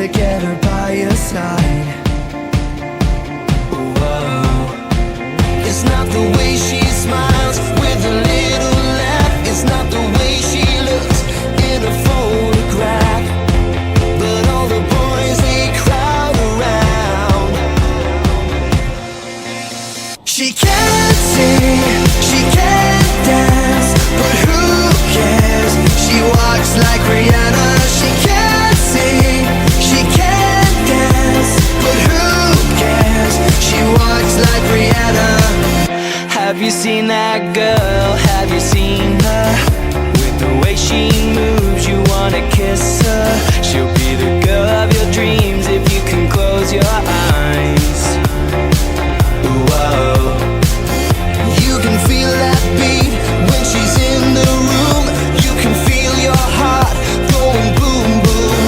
to get her by your side. Whoa. It's not the way she smiles with a little laugh. It's not the way she looks in a photograph. But all the boys, they crowd around. She can't sing, she can't dance, but who cares? She walks like Rihanna. She can't sing, she can't dance, but who cares? She walks like Rihanna. Have you seen that girl? Have you seen her? With the way she moves, you wanna kiss her. She'll be the girl of your dreams if you can close your eyes. Whoa. You can feel that beat when she's in the room. You can feel your heart going boom, boom.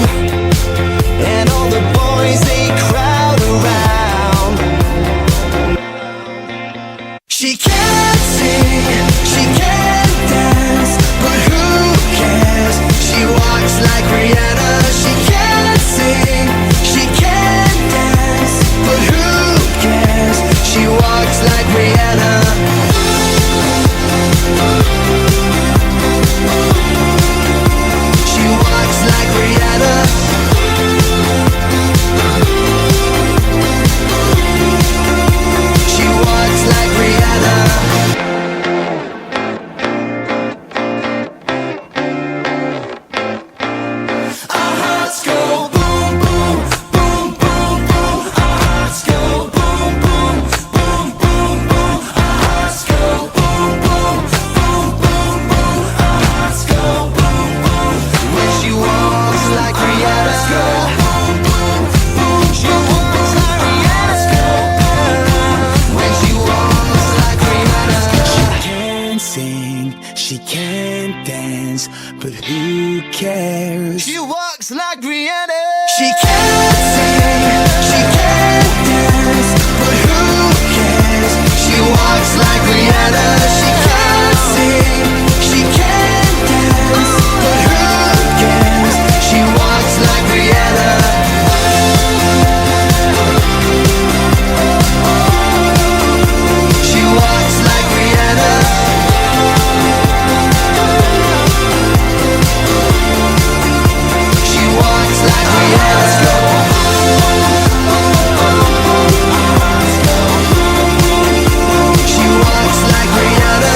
And all the boys, they crowd around. She can't sing, she can't dance, but who cares? She walks like Rihanna. She can't sing, she can't dance, but who cares? She walks like Rihanna. She walks like Rihanna. She walks like Rihanna. Our hearts go boom, boom, boom, boom, boom. Our hearts go boom, boom, boom, boom, boom. Our hearts go boom, boom, boom, boom, boom. Our hearts go boom, boom. When she walks like Rihanna. Boom, boom, boom. She walks like Rihanna. When she walks like Rihanna. She can't sing, she can't dance, but who cares? She walks like Rihanna. She can't sing, she can't dance, but who cares? She walks like Rihanna. She can't sing, she can't dance, but who cares? She walks like Rihanna. She walks like Rihanna. She walks like Rihanna. She walks like Rihanna.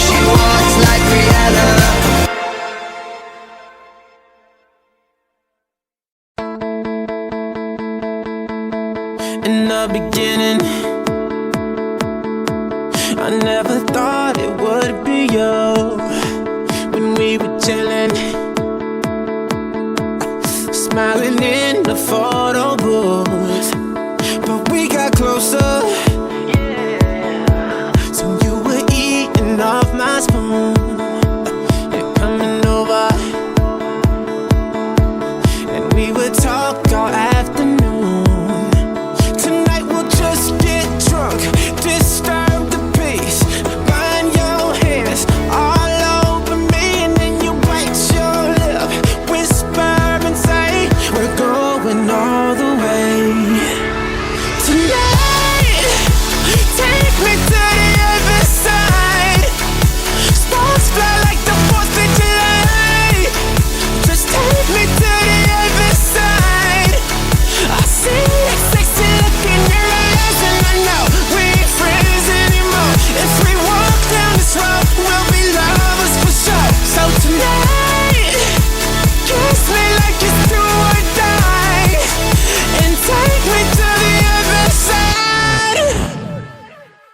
She walks like Rihanna. In the beginning, I never thought it would be you. When we were chilling, smiling in the photo booth, but we got closer. So you were eating off my spoon, you're coming over, and we would talk all afternoon. Tonight we'll just get drunk, disturb the peace, burn your hands all over me, and then you bite your lip, whisper and say, we're going all the way. Tonight, take me to the other side. Sparks fly like the 4th of July. Just take me to the other side. I see that sexy look in your eyes, and I know we ain't friends anymore. If we walk down this road, we'll be lovers for sure. So tonight, kiss me like it's do or die, and take me to the other side.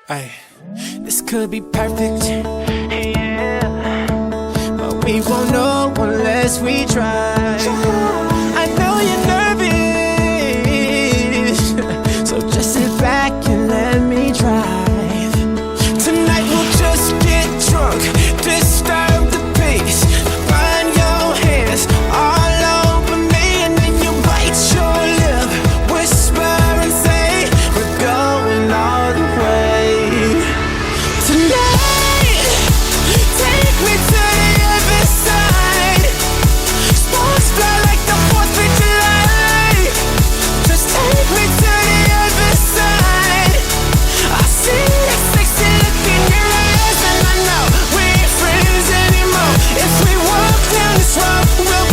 Ay, this could be perfect, yeah, but we won't know unless we try. I know you're nervous, so just sit back and let me drive. Tonight we'll just get drunk, disturb the peace, burn your hands all over me, and then you bite your lip, whisper and say, we're going all the way. Tonight, take me to the rough, we'll